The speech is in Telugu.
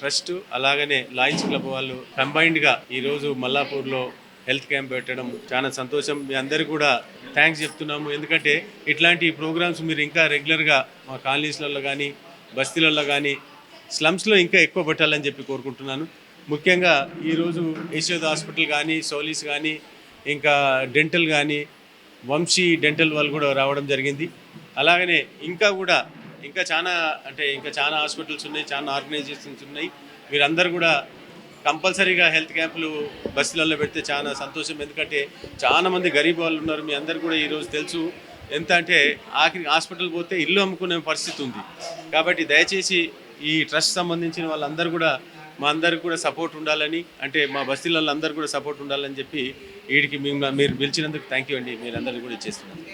ట్రస్ట్ అలాగనే లాయన్స్ క్లబ్ వాళ్ళు కంబైన్డ్గా ఈరోజు మల్లాపూర్లో హెల్త్ క్యాంప్ పెట్టడం చాలా సంతోషం. మీ అందరికీ కూడా థ్యాంక్స్ చెప్తున్నాము. ఎందుకంటే ఇట్లాంటి ప్రోగ్రామ్స్ మీరు ఇంకా రెగ్యులర్గా మా కాలనీస్లలో కానీ బస్తీలలో కానీ స్లమ్స్లో ఇంకా ఎక్కువ పెట్టాలని చెప్పి కోరుకుంటున్నాను. ముఖ్యంగా ఈరోజు యశోద హాస్పిటల్ కానీ సోలీస్ కానీ ఇంకా డెంటల్ కానీ వంశీ డెంటల్ వాళ్ళు కూడా రావడం జరిగింది. అలాగనే ఇంకా చాలా హాస్పిటల్స్ ఉన్నాయి, చాలా ఆర్గనైజేషన్స్ ఉన్నాయి. మీరందరూ కూడా కంపల్సరీగా హెల్త్ క్యాంపులు బస్సులలో పెడితే చాలా సంతోషం. ఎందుకంటే చాలామంది గరీబ్ వాళ్ళు ఉన్నారు. మీ అందరు కూడా ఈరోజు తెలుసు ఎంత అంటే ఆఖరికి హాస్పిటల్ పోతే ఇల్లు అమ్ముకునే పరిస్థితి ఉంది. కాబట్టి దయచేసి ఈ ట్రస్ట్ సంబంధించిన వాళ్ళందరూ కూడా మా అందరికి కూడా సపోర్ట్ ఉండాలని, అంటే మా బస్తీలలో అందరూ కూడా సపోర్ట్ ఉండాలని చెప్పి వీడికి మీరు పిలిచినందుకు థ్యాంక్ యూ అండి. మీరందరికీ కూడా ఇచ్చేస్తున్నాను.